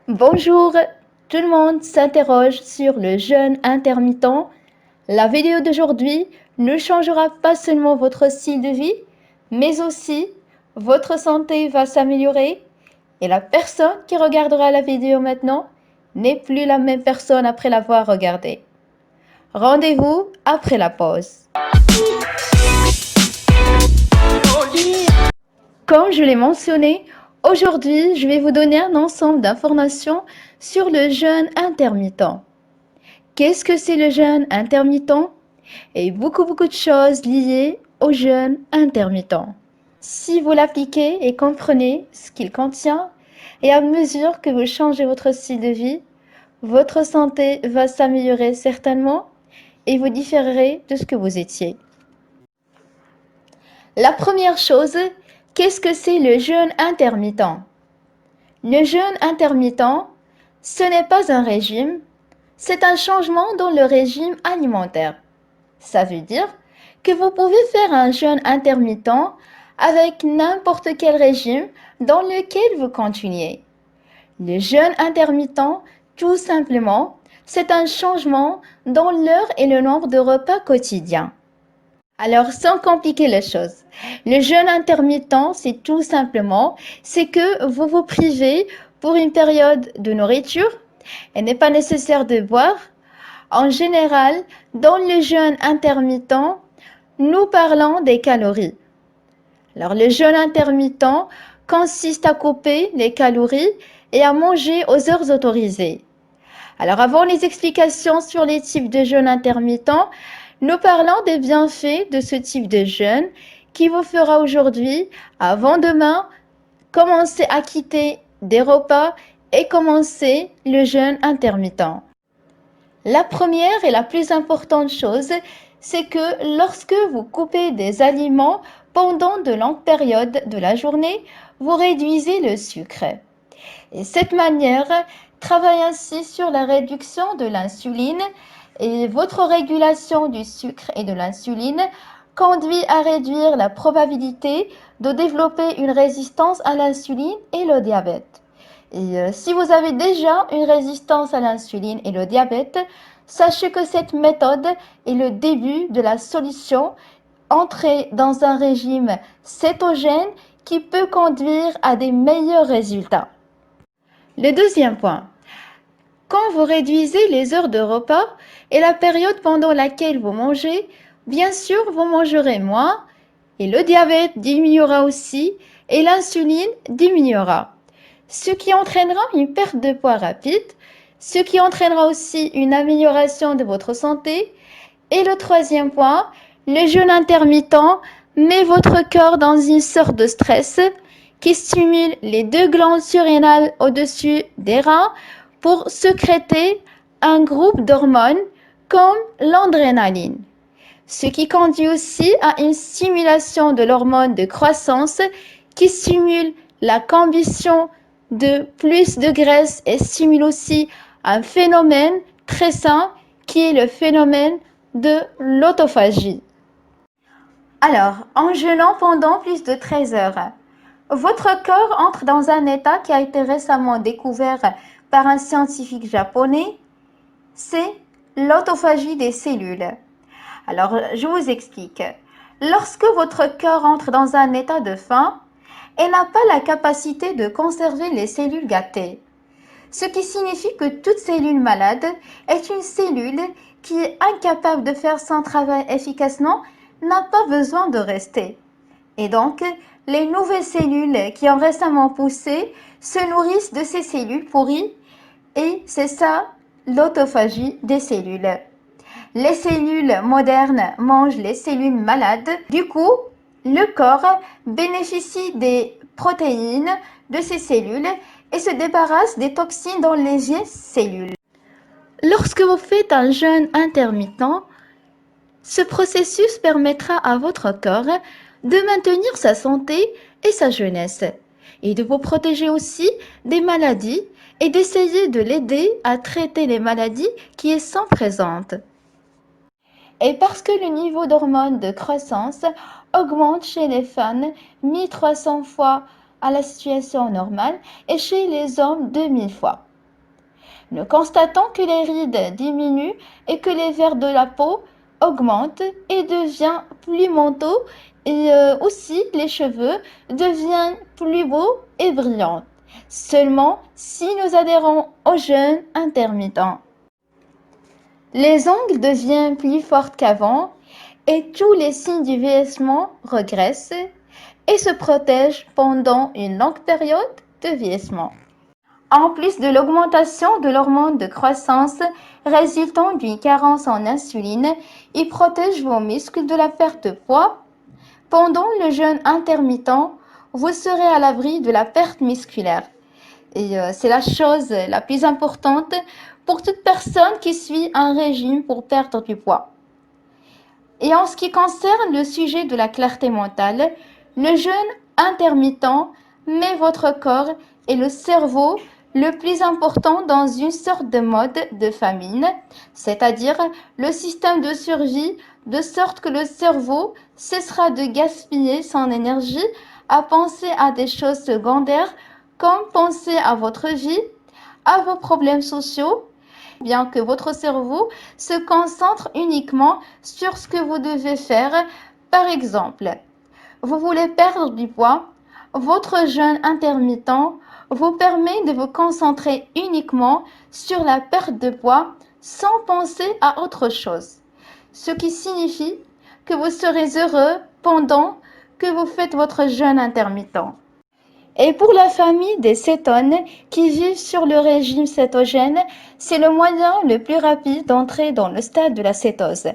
Bonjour, tout le monde s'interroge sur le jeûne intermittent. La vidéo d'aujourd'hui ne changera pas seulement votre style de vie, mais aussi votre santé va s'améliorer et la personne qui regardera la vidéo maintenant n'est plus la même personne après l'avoir regardée. Rendez-vous après la pause. Comme je l'ai mentionné, aujourd'hui, je vais vous donner un ensemble d'informations sur le jeûne intermittent. Qu'est-ce que c'est le jeûne intermittent? Et beaucoup de choses liées au jeûne intermittent. Si vous l'appliquez et comprenez ce qu'il contient, et à mesure que vous changez votre style de vie, votre santé va s'améliorer certainement et vous différerez de ce que vous étiez. La première chose, qu'est-ce que c'est le jeûne intermittent? Le jeûne intermittent, ce n'est pas un régime, c'est un changement dans le régime alimentaire. Ça veut dire que vous pouvez faire un jeûne intermittent avec n'importe quel régime dans lequel vous continuez. Le jeûne intermittent, tout simplement, c'est un changement dans l'heure et le nombre de repas quotidiens. Alors, sans compliquer les choses, le jeûne intermittent, c'est tout simplement, c'est que vous vous privez pour une période de nourriture. Il n'est pas nécessaire de boire. En général, dans le jeûne intermittent, nous parlons des calories. Alors, le jeûne intermittent consiste à couper les calories et à manger aux heures autorisées. Alors, avant les explications sur les types de jeûne intermittent, nous parlons des bienfaits de ce type de jeûne qui vous fera aujourd'hui, avant demain, commencer à quitter des repas et commencer le jeûne intermittent. La première et la plus importante chose, c'est que lorsque vous coupez des aliments pendant de longues périodes de la journée, vous réduisez le sucre. Et cette manière travaille ainsi sur la réduction de l'insuline et votre régulation du sucre et de l'insuline conduit à réduire la probabilité de développer une résistance à l'insuline et le diabète. Et si vous avez déjà une résistance à l'insuline et le diabète, sachez que cette méthode est le début de la solution. Entrez dans un régime cétogène qui peut conduire à des meilleurs résultats. Le deuxième point, quand vous réduisez les heures de repas et la période pendant laquelle vous mangez, bien sûr, vous mangerez moins et le diabète diminuera aussi et l'insuline diminuera, ce qui entraînera une perte de poids rapide, ce qui entraînera aussi une amélioration de votre santé. Et le troisième point, le jeûne intermittent met votre corps dans une sorte de stress qui stimule les deux glandes surrénales au-dessus des reins pour sécréter un groupe d'hormones comme l'adrénaline, ce qui conduit aussi à une stimulation de l'hormone de croissance qui stimule la combustion de plus de graisse et stimule aussi un phénomène très sain qui est le phénomène de l'autophagie. Alors, en jeûnant pendant plus de 13 heures, votre corps entre dans un état qui a été récemment découvert par un scientifique japonais, c'est l'autophagie des cellules. Alors, je vous explique. Lorsque votre corps entre dans un état de faim, il n'a pas la capacité de conserver les cellules gâtées. Ce qui signifie que toute cellule malade est une cellule qui est incapable de faire son travail efficacement, n'a pas besoin de rester. Et donc, les nouvelles cellules qui ont récemment poussé se nourrissent de ces cellules pourries et c'est ça l'autophagie des cellules. Les cellules modernes mangent les cellules malades. Du coup, le corps bénéficie des protéines de ces cellules et se débarrasse des toxines dans les vieilles cellules. Lorsque vous faites un jeûne intermittent, ce processus permettra à votre corps de maintenir sa santé et sa jeunesse et de vous protéger aussi des maladies et d'essayer de l'aider à traiter les maladies qui sont présentes. Et parce que le niveau d'hormones de croissance augmente chez les femmes 1300 fois à la situation normale et chez les hommes 2000 fois. Nous constatons que les rides diminuent et que les verres de la peau augmentent et deviennent plus mentaux et aussi les cheveux deviennent plus beaux et brillants. Seulement si nous adhérons au jeûne intermittent. Les ongles deviennent plus forts qu'avant et tous les signes du vieillissement régressent et se protègent pendant une longue période de vieillissement. En plus de l'augmentation de l'hormone de croissance résultant d'une carence en insuline, il protège vos muscles de la perte de poids. Pendant le jeûne intermittent, vous serez à l'abri de la perte musculaire. Et c'est la chose la plus importante pour toute personne qui suit un régime pour perdre du poids. Et en ce qui concerne le sujet de la clarté mentale, le jeûne intermittent met votre corps et le cerveau le plus important dans une sorte de mode de famine, c'est-à-dire le système de survie, de sorte que le cerveau cessera de gaspiller son énergie à penser à des choses secondaires comme penser à votre vie, à vos problèmes sociaux, bien que votre cerveau se concentre uniquement sur ce que vous devez faire. Par exemple, vous voulez perdre du poids, votre jeûne intermittent vous permet de vous concentrer uniquement sur la perte de poids sans penser à autre chose, ce qui signifie que vous serez heureux pendant que vous faites votre jeûne intermittent. Et pour la famille des cétones qui vivent sur le régime cétogène, c'est le moyen le plus rapide d'entrer dans le stade de la cétose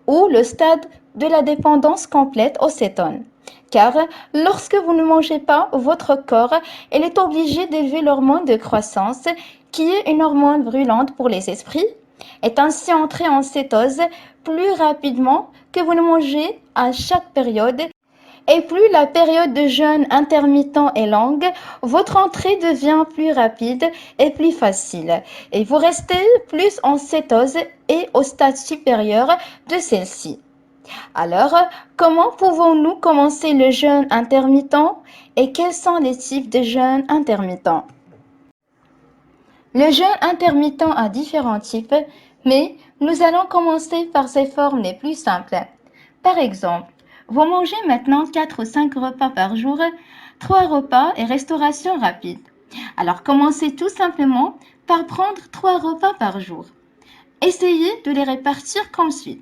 ou le stade de la dépendance complète aux cétones. Car lorsque vous ne mangez pas, votre corps est obligé d'élever l'hormone de croissance, qui est une hormone brûlante pour les esprits, est ainsi entré en cétose plus rapidement que vous ne mangez à chaque période. Et plus la période de jeûne intermittent est longue, votre entrée devient plus rapide et plus facile. Et vous restez plus en cétose et au stade supérieur de celle-ci. Alors, comment pouvons-nous commencer le jeûne intermittent et quels sont les types de jeûne intermittent? Le jeûne intermittent a différents types, mais nous allons commencer par ses formes les plus simples. Par exemple, vous mangez maintenant 4 ou 5 repas par jour, 3 repas et restauration rapide. Alors commencez tout simplement par prendre 3 repas par jour. Essayez de les répartir comme suit.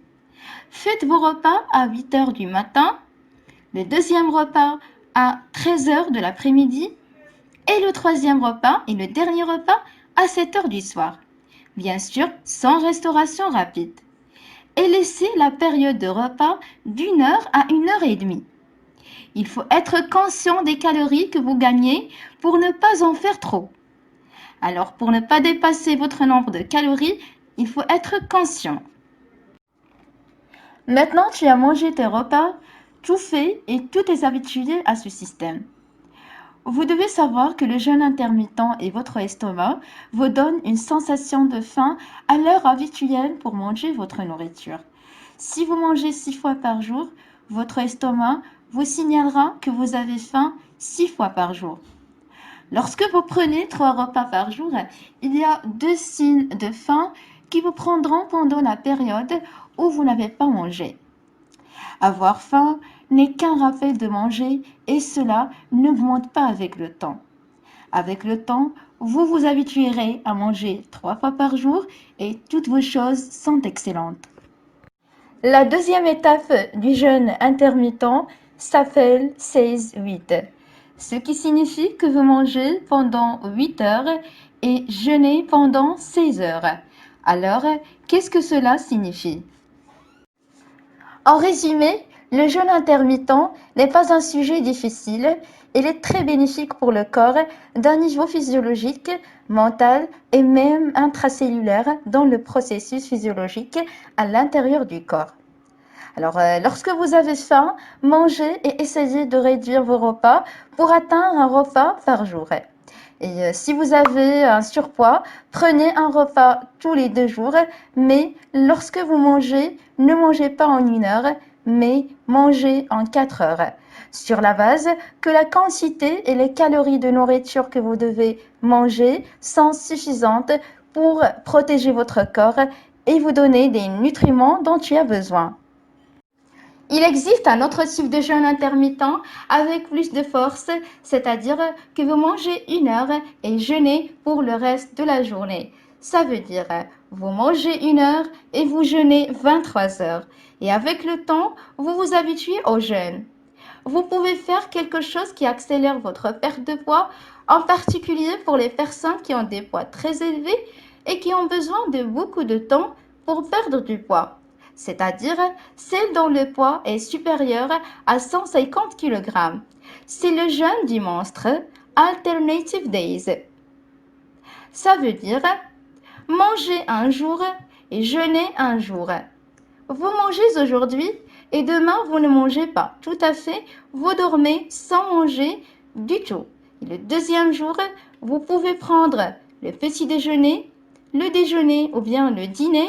Faites vos repas à 8 heures du matin, le deuxième repas à 13 heures de l'après-midi et le troisième repas et le dernier repas à 7 heures du soir. Bien sûr, sans restauration rapide. Et laissez la période de repas d'1 heure à 1 heure et demie. Il faut être conscient des calories que vous gagnez pour ne pas en faire trop. Alors, pour ne pas dépasser votre nombre de calories, il faut être conscient. Maintenant, tu as mangé tes repas, tout fait et tout est habitué à ce système. Vous devez savoir que le jeûne intermittent et votre estomac vous donnent une sensation de faim à l'heure habituelle pour manger votre nourriture. Si vous mangez 6 fois par jour, votre estomac vous signalera que vous avez faim 6 fois par jour. Lorsque vous prenez 3 repas par jour, il y a 2 signes de faim qui vous prendront pendant la période où vous n'avez pas mangé. Avoir faim n'est qu'un rappel de manger et cela n'augmente pas avec le temps. Avec le temps, vous vous habituerez à manger 3 fois par jour et toutes vos choses sont excellentes. La deuxième étape du jeûne intermittent s'appelle 16-8, ce qui signifie que vous mangez pendant 8 heures et jeûnez pendant 16 heures. Alors, qu'est-ce que cela signifie? En résumé, le jeûne intermittent n'est pas un sujet difficile, il est très bénéfique pour le corps d'un niveau physiologique, mental et même intracellulaire dans le processus physiologique à l'intérieur du corps. Alors, lorsque vous avez faim, mangez et essayez de réduire vos repas pour atteindre un repas par jour. Et si vous avez un surpoids, prenez un repas tous les 2 jours, mais lorsque vous mangez, ne mangez pas en 1 heure, mais mangez en 4 heures. Sur la base que la quantité et les calories de nourriture que vous devez manger sont suffisantes pour protéger votre corps et vous donner des nutriments dont tu as besoin. Il existe un autre type de jeûne intermittent avec plus de force, c'est-à-dire que vous mangez 1 heure et jeûnez pour le reste de la journée. Ça veut dire, vous mangez 1 heure et vous jeûnez 23 heures. Et avec le temps, vous vous habituez au jeûne. Vous pouvez faire quelque chose qui accélère votre perte de poids, en particulier pour les personnes qui ont des poids très élevés et qui ont besoin de beaucoup de temps pour perdre du poids, c'est-à-dire celles dont le poids est supérieur à 150 kg. C'est le jeûne du monstre, Alternative Days. Ça veut dire manger un jour et jeûner un jour. Vous mangez aujourd'hui et demain vous ne mangez pas. Tout à fait, vous dormez sans manger du tout. Et le deuxième jour, vous pouvez prendre le petit déjeuner, le déjeuner ou bien le dîner.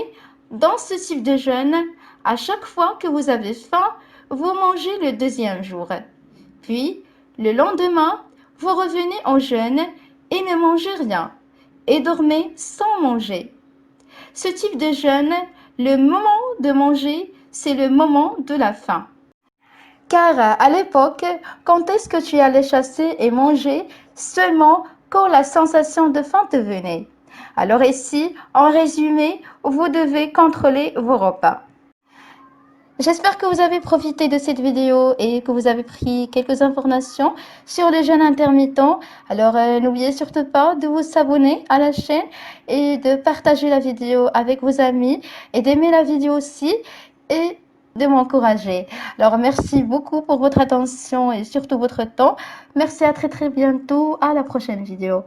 Dans ce type de jeûne, à chaque fois que vous avez faim, vous mangez le deuxième jour. Puis, le lendemain, vous revenez en jeûne et ne mangez rien et dormez sans manger. Ce type de jeûne, le moment de manger, c'est le moment de la faim. Car à l'époque, quand est-ce que tu allais chasser et manger? Seulement quand la sensation de faim te venait. Alors ici, en résumé, vous devez contrôler vos repas. J'espère que vous avez profité de cette vidéo et que vous avez pris quelques informations sur le jeûne intermittent. Alors n'oubliez surtout pas de vous abonner à la chaîne et de partager la vidéo avec vos amis et d'aimer la vidéo aussi et de m'encourager. Alors merci beaucoup pour votre attention et surtout votre temps. Merci, à très bientôt, à la prochaine vidéo.